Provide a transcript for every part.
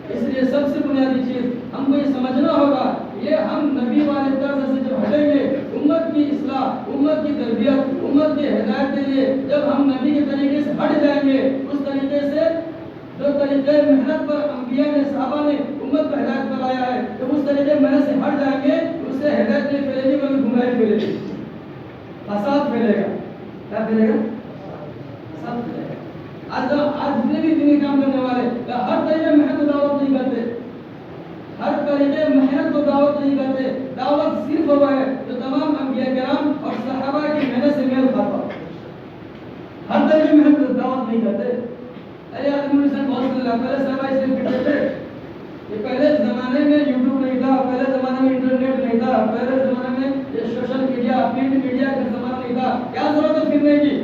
اس لیے سب سے بنیادی چیز ہم کو یہ سمجھنا ہوگا، یہ ہم نبی والے طرز سے جب ہٹیں گے، امت کی اصلاح، امت کی تربیت، امت کی ہدایت کے لیے جب ہم نبی کے طریقے سے ہٹ جائیں گے، اس طریقے سے جو طریقے محنت پر انبیاء نے، صحابہ نے امت کو ہدایت پر لایا ہے، جب اس طریقے محنت سے ہٹ جائیں گے، اس سے ہدایت نہیں پھیلے گی بلکہ گمراہی پھیلے گی، فساد پھیلے گا۔ کیا پھیلے گا؟ فساد پھیلے گا۔ آج جتنے بھی دینی کام کرنے والے ہر طریقے محنت کو دعوت نہیں کرتے، ہر طریقے محنت کو دعوت نہیں کرتے۔ دعوت صرف وہ ہے جو تمام انبیاء کرام اور صحابہ کی محنت سے میل کھاتا ہو۔ ہر طریقے محنت کو دعوت نہیں کرتے۔ ارے آدمی انسان بہت سن رہا، پہلے صحابہ اس لیے پھرتے تھے، یہ پہلے زمانے میں یوٹیوب نہیں تھا، پہلے زمانے میں انٹرنیٹ نہیں تھا، پہلے زمانے میں یہ سوشل میڈیا، پرنٹ میڈیا کا زمانہ نہیں تھا۔ کیا ضرورت ہے پھرنے کی؟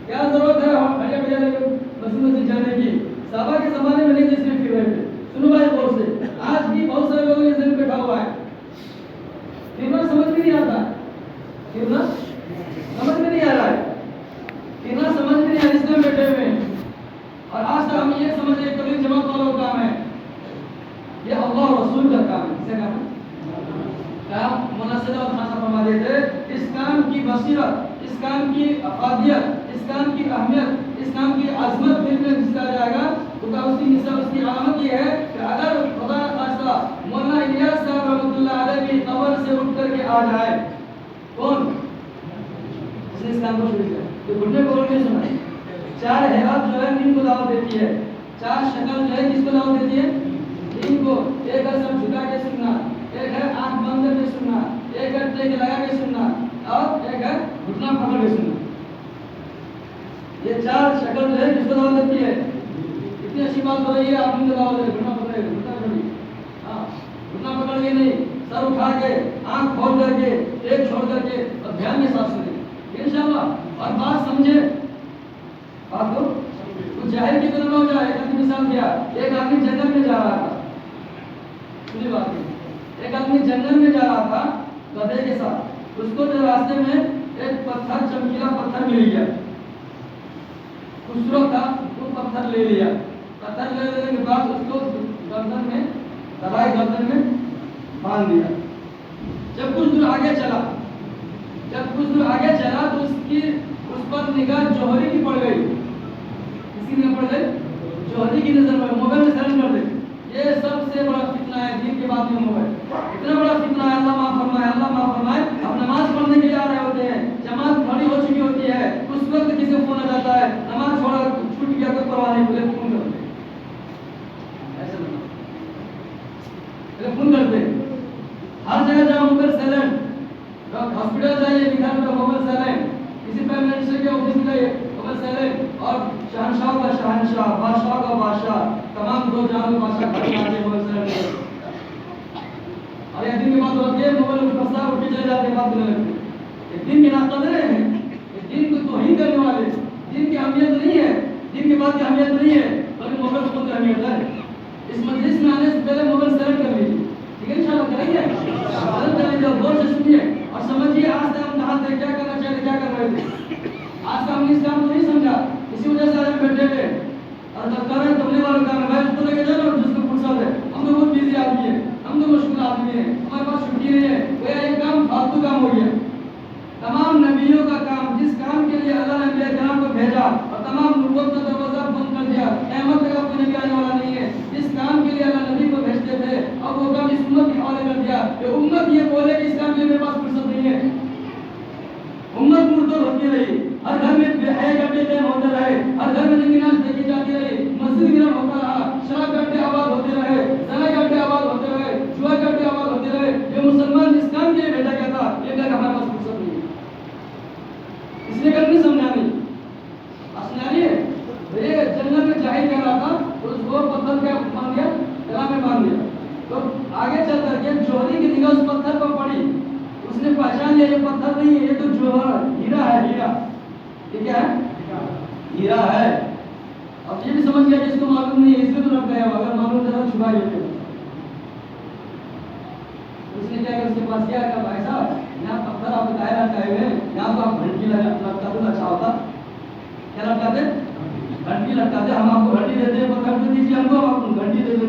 کیا ضرورت ہے بھیا بھیا لے کے مسجد سے جانے کی؟ صحابہ کے زمانے میں نہیں تھے، اس لیے پھر رہے تھے۔ سنو بھائی غور سے، آج بھی بہت سارے لوگ یہ ذہن بیٹھا ہوا ہے، پھرنا سمجھ میں نہیں آتا، پھرنا سمجھ میں نہیں آ رہا ہے، پھرنا سمجھ میں نہیں آ رہا، اس میں بیٹھے ہوئے ہیں۔ اور آج تک ہم یہ سمجھ رہے تبلیغ جماعت والوں کا کام ہے، یہ اللہ اور رسول کا کام ہے۔ کسے کام ہے؟ مولانا سید احمد خان صاحب فرما رہے تھے، اس کام کی بصیرت، اس کام کی افادیت، اس کام کی اہمیت، اس کام کی عظمت دل میں جس کا جائے گا، تو اس کی مثال، اس کی علامت یہ ہے کہ اگر خدا خواستہ مولانا الیاس صاحب رحمۃ اللہ علیہ کی قبر سے اٹھ کر کے آ جائے، کون اس نے اس کام کو شروع کیا؟ تو گھٹنے کو نہیں سنا ہے۔ چار حیات جو ہے دین کو دعوت دیتی ہے، چار شکل جو ہے کس کو دعوت دیتی ہے؟ دین کو۔ ایک ہے سب جھکا کے سننا، ایک ہے آنکھ بند کر کے سننا، ایک ہے ٹیک لگا کے سننا، اور ایک ہے گھٹنا پکڑ کے سننا۔ یہ چار شکل جو ہے کس کو دعوت دیتی ہے؟ اتنی اچھی بات ہو رہی ہے، آپ نے دعوت دے گھٹنا پکڑے، گھٹنا پکڑی، ہاں گھٹنا پکڑ کے نہیں، سر اٹھا کے، آنکھ کھول کر کے، ٹیک چھوڑ کر کے، اور دھیان کے ساتھ سنیں انشاءاللہ، اور بات سمجھے بات کو، کچھ ظاہر کی طرح نہ ہو جائے۔ ایک آدمی مثال دیا، ایک آدمی جنگل میں جا رہا تھا، سنی بات نہیں، ایک آدمی جنگل میں جا رہا تھا گدھے کے ساتھ، اس کو جو راستے میں ایک پتھر، چمکیلا پتھر مل گیا، خوبصورت تھا، وہ پتھر لے لیا، پتھر لے لینے کے بعد اس کو گردن میں دبائے، گردن میں باندھ دیا۔ جب کچھ دور آگے چلا، تو اس پر نگاہ جوہری کی پڑ گئی، کسی نے پڑ گئی جوہری کی نظر میں، موبائل میں سرچ کر دے۔ یہ سب سے بڑا فتنہ ہے دین کے بعد میں موبائل، اتنا بڑا فتنہ ہے، اللہ معاف فرمائے، اللہ معاف فرمائے۔ اب نماز پڑھنے کے لیے آ رہے ہوتے ہیں، جماعت کھڑی ہو چکی ہوتی ہے، اس وقت کسی کو فون آ جاتا ہے، نماز چھوڑا چھوٹ گیا تو پرواہ نہیں، پہلے فون کرتے ایسے پہلے فون کرتے۔ ہر جگہ جاؤ موبائل سائلنٹ، ہاسپٹل جائیے لکھا ہوگا موبائل سائلنٹ، کسی پرائم منسٹر کے آفس میں جائیے موبائل سائلنٹ، اور شہنشاہ کا شہنشاہ، بادشاہ کا بادشاہ، تمام دو جہان کے بادشاہ کھڑے آتے موبائل سائلنٹ۔ اور ایک دن کے بعد ہوتی ہے موبائل میں پھنسا اٹھ کے چلے جاتے ہیں، بات کرنے لگتے ہیں۔ یہ دین کے ناقدرے ہیں، یہ دین کو توہین کرنے والے، دین کی اہمیت نہیں ہے، دین کے بعد کی اہمیت نہیں ہے، بلکہ موبائل کو کی اہمیت ہے۔ اس مجلس میں آنے سے پہلے موبائل سائلنٹ کر لیجیے، ٹھیک ہے انشاءاللہ کریں گے، سائلنٹ کر لیجیے، غور سے سنیے اور سمجھیے آج تک ہم کہاں تھے، کیا کرنا چاہیے، کیا کر رہے تھے۔ آج کا ہم نے اس کام کو نہیں سمجھا، اسی وجہ سے آج بیٹھے ہوئے اور کر رہے ہیں تبلیغ والوں کا کام ہے، بھائی اس کو لے کے جانا جس کو فرصت ہے، ہم تو بہت بزی آدمی ہیں، ہم تو مشغول آدمی ہیں، ہمارے پاس چھٹی نہیں ہے، وہ یہ کام فالتو کام ہو گیا۔ تمام نبیوں کا کام، جس کام کے لیے اللہ نے انبیاء کرام کو بھیجا اور تمام نبوت کا دروازہ بند کر دیا، قیامت تک کوئی نبی آنے والا نہیں ہے، جس کام کے لیے اللہ نبی کو بھیجتے تھے اب وہ کام اس امت کے حوالے کر دیا کہ امت یہ بولے کہ اس کام کے لیے میرے پاس فرصت نہیں ہے۔ امت مرتد ہوتی رہی، ہر گھر میں بے حیا کا قیام ہوتا رہے، ہر گھر میں نگناش دیکھی جاتی رہی، مسجد گرم ہوتا رہا، شراب کے اڈے آباد ہوتے رہے، زنا کے اڈے آباد ہوتے رہے، جوا کے اڈے آباد ہوتے رہے۔ یہ مسلمان جس کام کے لیے بھیجا گیا تھا یہ کہا کہ ہمارے پاس فرصت نہیں ہے، اس لیے کل نہیں سمجھانی سمجھانی ہے۔ یہ جنگل میں جاہل کر رہا تھا تو اس کو پتھر کا باندھ دیا، گلا میں باندھ دیا، تو آگے چل کر کے جوہری کی نگاہ اس پتھر پر پڑی، اس نے پہچان لیا یہ پتھر نہیں ہے، یہ تو جوہر ہیرا ہے، ہیرا، یہ کیا ہے؟ ہیرا ہے۔ اب یہ بھی سمجھ گیا کہ اس کو معلوم نہیں ہے، اس لیے تو رکھ گیا، اگر معلوم تھا تو چھپا لیتے۔ اس نے کیا کہ اس کے پاس کیا کہ بھائی صاحب یہاں پتھر آپ بتائے رکھے ہوئے ہیں، یہاں تو آپ گھنٹی لگتا تو اچھا ہوتا، کیا لگتا تھے؟ گھنٹی لگتا تھے، ہم آپ کو گھنٹی دیتے ہیں، پتھر دے دیجیے ہم کو، آپ کو گھنٹی دے دیتے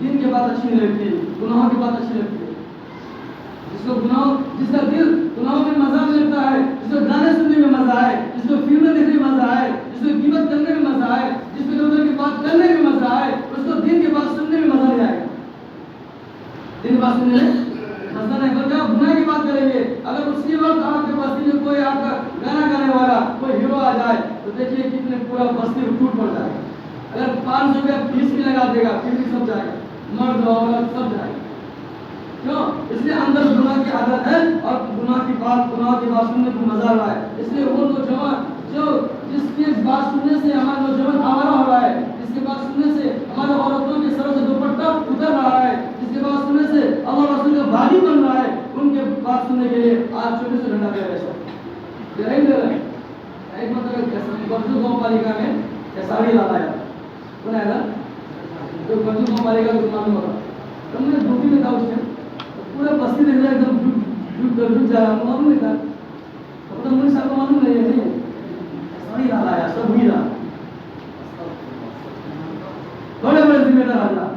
دین کی بات اچھی نہیں لگتی، گناہوں کی بات اچھی لگتی ہے. جس کا دل گناہوں میں مزہ لگتا ہے، جس کو گانے سننے میں مزہ آئے، جس کو فلمیں دیکھنے میں مزہ آئے، جس کو غیبت کرنے میں مزہ آئے، جس کو ادھر کی بات کرنے میں مزہ آئے، اس کو دین کی بات سننے میں مزہ نہیں آئے گا. دین کی بات سننے میں مزہ نہیں، بلکہ آپ گناہ کی بات کریں گے. اگر اسی وقت آپ کے بستی میں کوئی آپ کا گانا گانے والا کوئی ہیرو آ جائے تو دیکھیے کتنے پورا بستی ٹوٹ پڑ جائے گا. اگر 500 روپیہ فیس بھی لگا دے گا پھر بھی سب جائے گا، مرد عورت سب جائے گا. کیوں؟ اس لیے اندر گناہ کی عادت ہے اور گناہ کی بات سننے کو مزہ آ رہا ہے. اس لیے وہ نوجوان جو جس کی بات سننے سے ہمارا نوجوان آوارہ ہو رہا ہے، جس کی بات سننے سے ہمارے عورتوں کے سروں سے دوپٹہ اتر رہا ہے، جس کی بات سننے سے اللہ رسول کا بھاگی بن رہا ہے، ان کے بات سننے کے لیے آج چھوٹے سے ڈنڈا دے رہے ہیں. ایک مطلب برجو گاؤں پالیکا میں کیساڑی لالا ہے، کون ہے نا جو برجو گاؤں پالیکا کو معلوم ہوگا. ہم نے ڈیوٹی میں تھا اس میں، پورا بستی دیکھ رہا ایک دم جا رہا، معلوم نہیں تھا. تو مجھے صاحب کو معلوم نہیں ہے، نہیں کیساڑی لالا ہے، سب ہوئی رہا بڑے بڑے ذمہ دار آ رہا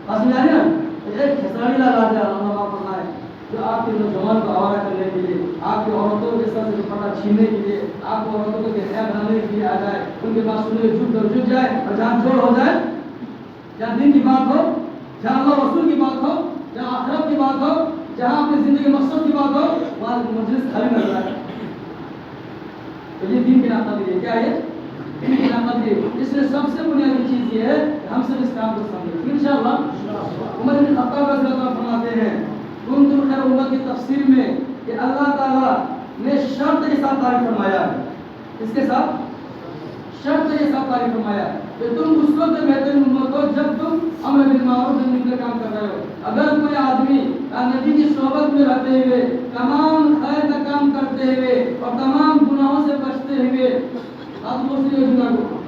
سمجھا رہے نا. ایک کھساڑی لالا ہے اللہ فرمائے جو آپ کے نوجوان کو آوارہ کرنے کے لیے، آپ کی عورتوں کے سر سے دوپٹہ چھیننے کے لیے، آپ کو عورتوں کو بے حیا بنانے کے لیے آ جائے، ان کے پاس سننے جھک جائے اور جہاں جوڑ ہو جائے، جہاں دین کی بات ہو، جہاں اللہ رسول کی بات ہو، جہاں آخرت کی بات ہو، جہاں اپنی زندگی مقصد کی بات ہو، وہاں مجلس خالی نظر آئے. تو یہ دین کی ناقابلی ہے. کیا ہے دین کی ناقابلی؟ اس لیے سب سے بنیادی چیز یہ ہے کہ ہم سب اس کام کو سمجھیں. انشاءاللہ عمر بن خطاب رضی اللہ عنہ فرماتے ہیں کنتم خیر امت کی تفسیر میں کہ اللہ تعالیٰ نے شرط کے ساتھ تعریف فرمایا ہے. اس کے ساتھ شرط کے ساتھ تعریف فرمایا کہ تم اس وقت بہترین امت ہو جب تم امر بالمعروف و نہی کا کام کر رہے ہو. اگر کوئی آدمی نبی کی صحبت میں رہتے ہوئے تمام خیر کا کام کرتے ہوئے اور تمام گناہوں سے بچتے ہوئے،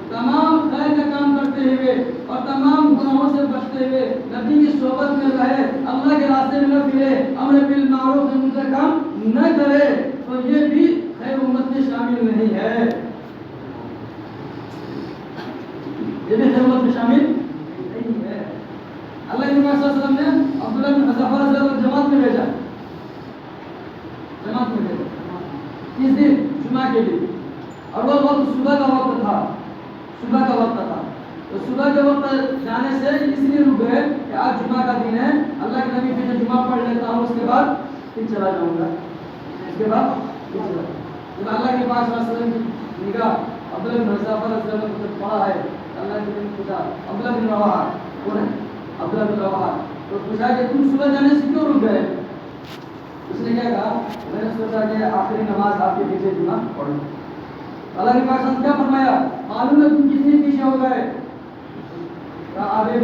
تمام خیر کا کام کرتے ہوئے اور تمام گناہوں سے بچتے ہوئے نبی کی صحبت میں رہے، اللہ کے راستے میں نہ پھرے، امر بالمعروف و نہی کا کام نہ کرے، تو یہ بھی خیر امت میں شامل نہیں ہے. یہ بھی خیر امت میں شامل نہیں ہے. اللہ کے نبی صلی اللہ علیہ وسلم نے عبداللہ بن حذافہ رضی اللہ عنہ جماعت میں بھیجا، کس دن؟ جمعہ کے دن. اور وہ وقت صبح کا وقت تھا، تو صبح کے وقت جانے سے اس لیے رک گئے کہ آج جمعہ کا دن ہے، اللہ کے نبی پھر جمعہ پڑھ لیتا ہوں، اس کے بعد پھر چلا جاؤں گا. جب اللہ کے پاس وسلم کی نگاہ عبداللہ بن حذافہ رضی اللہ عنہ کو پڑھا ہے، اللہ کے نبی پوچھا عبداللہ بن رواحہ کون ہے؟ عبداللہ بن رواحہ. تو پوچھا کہ تم صبح جانے سے کیوں رک گئے؟ اس نے کیا کہا؟ میں نے سوچا کہ آخری نماز آپ کے پیچھے جمعہ پڑھوں. اللہ کے پاس کیا فرمایا؟ معلوم ہے تم کتنے پیچھے ہو گئے؟ آدھے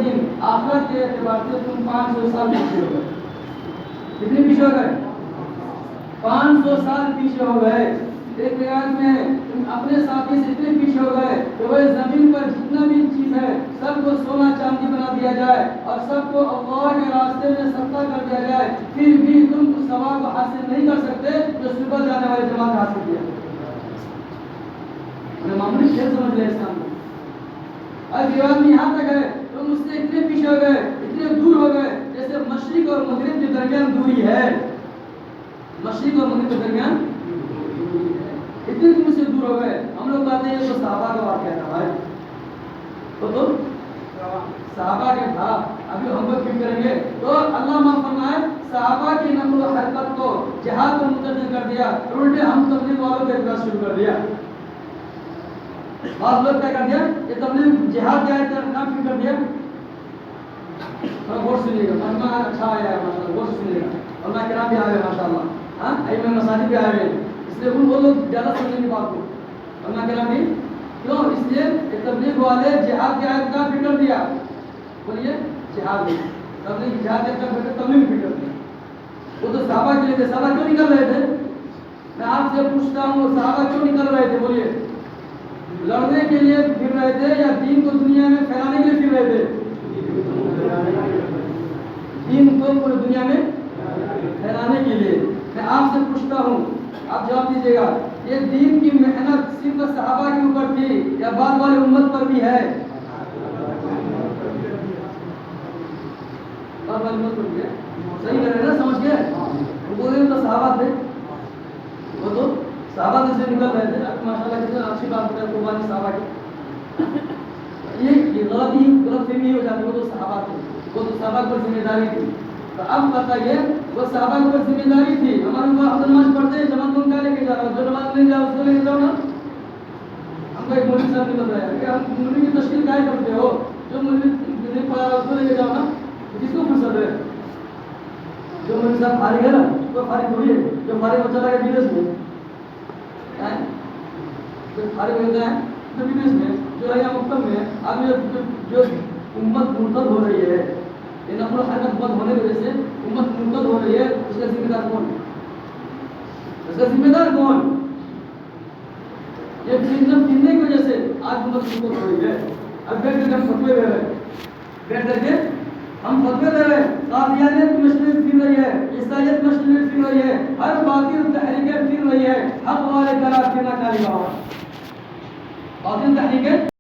دن آخرت کے اعتبار سے تم 500 سال پیچھے ہو گئے. کتنے پیچھے ہو گئے؟ 500 سال پیچھے ہو گئے. ایک روایت میں تم اپنے ساتھی سے اتنے پیچھے ہو گئے کہ وہ زمین پر جتنا بھی چیز ہے سب کو سونا چاندی بنا دیا جائے اور سب کو اللہ کے راستے میں صدقہ کر دیا جائے، پھر بھی تم اس ثواب کو حاصل نہیں کر سکتے جو صبح جانے والے جماعت حاصل کیا. معمولی کھیل سمجھ لے اسلام کو. اب یہ آدمی یہاں تک ہے تم اس سے اتنے پیچھے ہو گئے، اتنے دور ہو گئے جیسے مشرق اور مغرب کے درمیان دوری ہے. مشرق اور مغرب کے درمیان اتنے دور سے دور ہو گئے. ہم لوگ کہتے ہیں یہ تو صحابہ کا واقعہ تھا بھائی، تو صحابہ کے تھا. ابھی ہم لوگ کیوں کریں گے؟ تو اللہ ماں فرمائے صحابہ کی نقل و حرکت کو جہاد کو متعدد کر دیا، الٹے ہم تبلیغ والوں کے اعتراض شروع کر دیا. بعض لوگ کیا کر دیا؟ یہ تبلیغ جہاد کیا ہے نام کیوں کر دیا؟ غور سنیے گا، مجمع اچھا آیا ہے ماشاء اللہ، غور سنیے گا. علماء کرام بھی آئے ماشاء اللہ، ہاں ائمہ مساجد بھی آئے ہیں، اس لیے وہ لوگ زیادہ سمجھنے کی بات کو. علماء کرام بھی کیوں؟ اس لیے تبلیغ والے جہاد کی آیت کا فکر دیا. بولیے جہاد میں تبلیغ جہاد کا فکر تبلیغ فکر دیا. وہ تو صحابہ کے لیے تھے. صحابہ کیوں نکل رہے تھے؟ میں آپ سے پوچھتا ہوں صحابہ کیوں نکل رہے تھے؟ بولیے. لڑنے کے لیے پھر رہے تھے یا دین کو دنیا میں پھیلانے کے لیے پھر رہے تھے؟ دین کو پوری دنیا میں پھیلانے کے لیے. میں آپ سے پوچھتا ہوں، آپ جواب دیجیے گا، یہ دین کی محنت صرف صحابہ کے اوپر تھی یا بعد والے امت پر بھی ہے؟ بات معلومات ہو گیا صحیح کر رہے ہیں نا سمجھ گئے وہ بولے تو صحابہ تھے وہ تو صحابہ سے نکل رہے تھے ماشاءاللہ کتنا اچھی بات ہے قربانی صحابہ کی یہ غلط فہمی ہو جاتی ہے وہ تو صحابہ تھے وہ تو صحابہ پر ذمہ داری تھی تو اب بتائیے وہ صحابہ پر ذمہ داری تھی ہمارے اوپر ہم نماز پڑھتے ہیں جماعت کون کیا لے کے جا رہا ہوں جو نماز نہیں جا اس کو لے کے جاؤ نا ہم کو ایک مولوی صاحب نے بتایا کہ ہم مولوی کی تشکیل کیا کرتے ہو جو مولوی نہیں پڑھا رہا اس کو لے کے جاؤ نا کس کو فرصت ہے جو مولوی صاحب فارغ ہے نا وہ فارغ تھوڑی ہے جو فارغ بچہ لگا بدیس میں جو فارغ ہوتا ہے جو بدیس میں جو ہے مکتب میں اب جو امت مرتد ہو رہی ہے یہ نقل و حرکت بند ہونے کی وجہ سے امت مرتد ہو رہی ہے اس کا ذمہ دار کون اس کا ذمہ دار کون یہ پھرنے کی وجہ سے آج امت مرتد ہو رہی ہے اب بیٹھ کر ہم فتوے دے رہے ہیں بیٹھ کر کے ہم فتوے دے رہے ہیں قادیانیت مشرق پھر رہی ہے عیسائیت مشرق پھر رہی ہے ہر باطل تحریکیں پھر رہی ہے حق والے طرح پھرنا چاہیے باطل تحریکیں